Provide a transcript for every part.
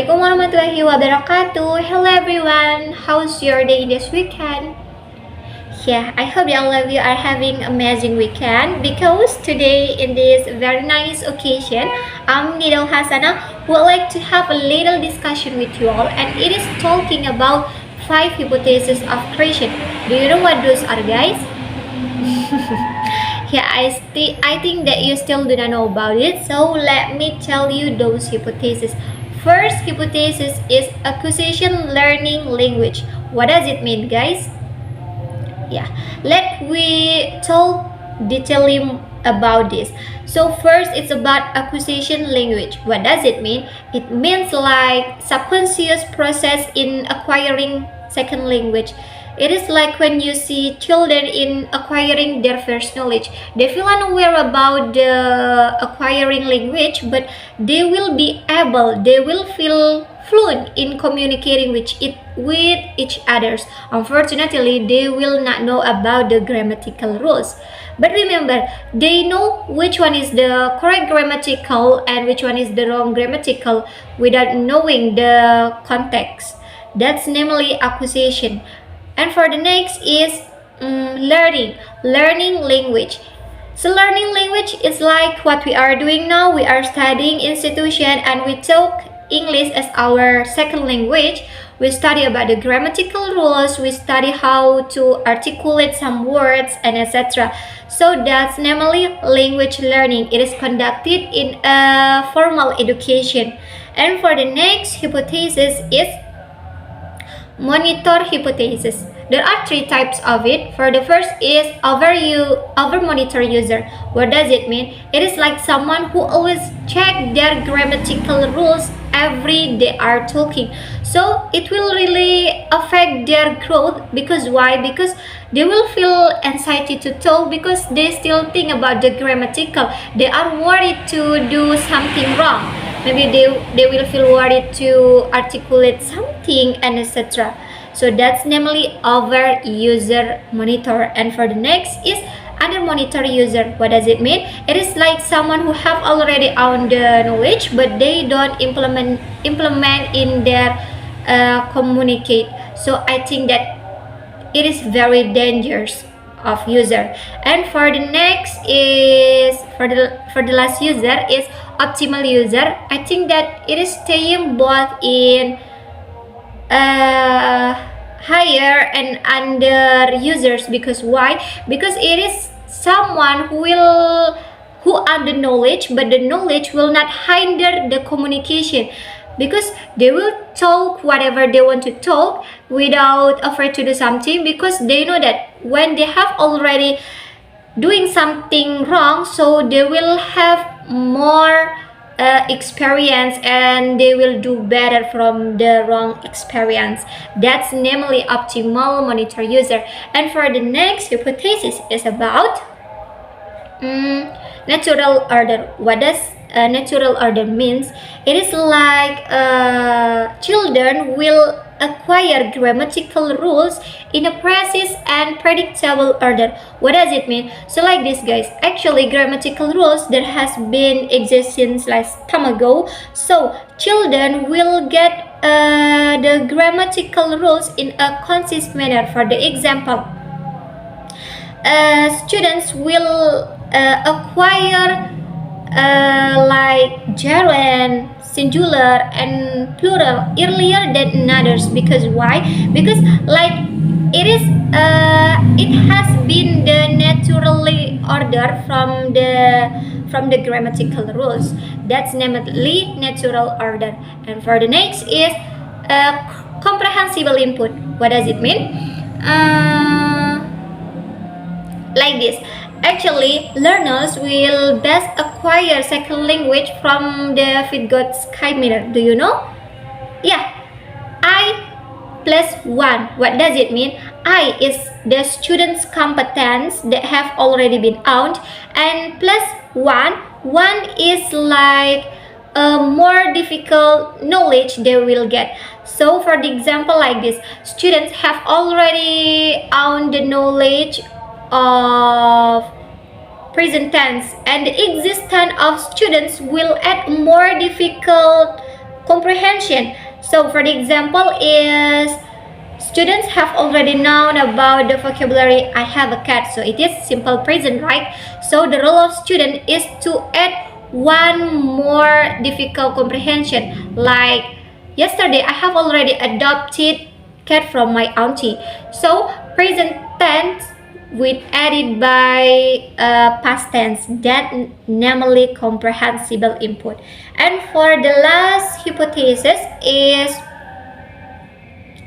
Assalamualaikum warahmatullahi wabarakatuh. Hello everyone, how's your day this weekend? Yeah, I hope all of you are having amazing weekend because today in this very nice occasion, I'm Nidaul Hasanah who would like to have a little discussion with you all, and it is talking about 5 hypotheses of Kreshen. Do you know what those are, guys? Yeah, I think that you still do not know about it, so let me tell you those hypotheses. First hypothesis is acquisition learning language. What does it mean, guys? Yeah, let we talk detailing about this. So first, it's about acquisition language. What does it mean? It means like subconscious process in acquiring second language. It is like when you see children in acquiring their first knowledge. They feel unaware about the acquiring language, but they will be able, they will feel fluent in communicating with each others. Unfortunately, they will not know about the grammatical rules. But remember, they know which one is the correct grammatical and which one is the wrong grammatical without knowing the context. That's namely acquisition. And for the next is learning language. So learning language is like what we are doing now. We are studying institution and we talk English as our second language. We study about the grammatical rules, we study how to articulate some words and etc. So that's namely language learning. It is conducted in a formal education. And for the next hypothesis is monitor hypothesis. There are 3 types of it. For the first is over monitor user. What does it mean? It is like someone who always check their grammatical rules every they are talking. So it will really affect their growth. Because why? Because they will feel anxiety to talk because they still think about the grammatical. They are worried to do something wrong. Maybe they will feel worried to articulate something and etc. So that's namely over user monitor. And for the next is under monitor user. What does it mean? It is like someone who have already owned the knowledge but they don't implement in their communicate. So I think that it is very dangerous of user. And for the next is for the last user is optimal user. I think that it is staying both in higher and under users. Because why? Because it is someone who have the knowledge, but the knowledge will not hinder the communication, because they will talk whatever they want to talk without afraid to do something, because they know that when they have already doing something wrong, so they will have more experience and they will do better from the wrong experience. That's namely optimal monitor user. And for the next hypothesis is about natural order. What does natural order means? It is like children will acquire grammatical rules in a precise and predictable order. What does it mean? So like this, guys, actually grammatical rules there has been exist since like time ago. So children will get the grammatical rules in a consistent manner. For the example, students will acquire like gerund, singular and plural earlier than others. Because why? Because like it has been the naturally order from the grammatical rules. That's namely natural order. And for the next is comprehensible input. What does it mean? Like this. Actually, learners will best acquire second language from the Fitgot Sky Mirror. Do you know? Yeah. I plus 1. What does it mean? I is the student's competence that have already been owned, and plus 1. 1 is like a more difficult knowledge they will get. So for the example like this, students have already owned the knowledge of present tense, and the existence of students will add more difficult comprehension comprehension. So for the example is students have already known about the vocabulary I have a cat. So it is simple present, right? So the role of student is to add one more difficult comprehension. Like yesterday I have already adopted cat from my auntie. So present tense with added by past tense, that namely comprehensible input. And for the last hypothesis is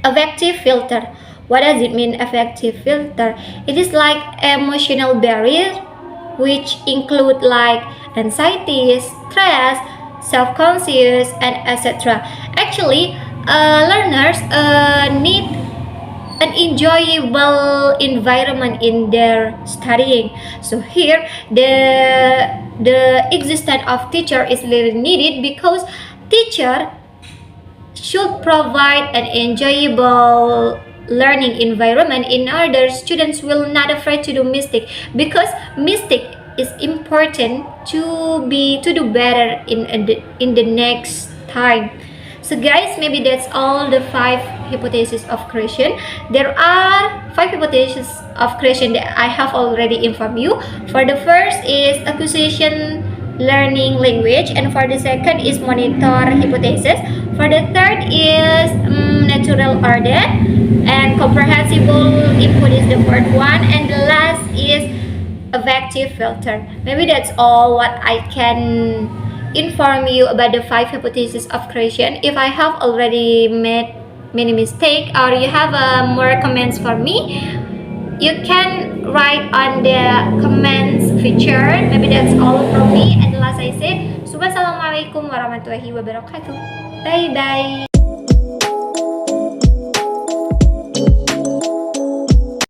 affective filter. What does it mean, affective filter? It is like emotional barrier, which include like anxiety, stress, self-conscious, and etc. Actually, learners need an enjoyable environment in their studying. So here the existence of teacher is really needed because teacher should provide an enjoyable learning environment in order students will not afraid to do mistake, because mistake is important to do better in the next time. So guys, maybe that's all the 5 hypotheses of Kreshen. There are 5 hypotheses of Kreshen that I have already informed you. For the first is acquisition learning language, and for the second is monitor hypothesis. For the third is natural order, and comprehensible input is the fourth one, and the last is affective filter. Maybe that's all what I can inform you about the 5 hypotheses of Kreshen. If I have already made many mistakes or you have more comments for me, you can write on the comments feature. Maybe that's all from me. And last I say, Assalamualaikum warahmatullahi wabarakatuh. Bye bye.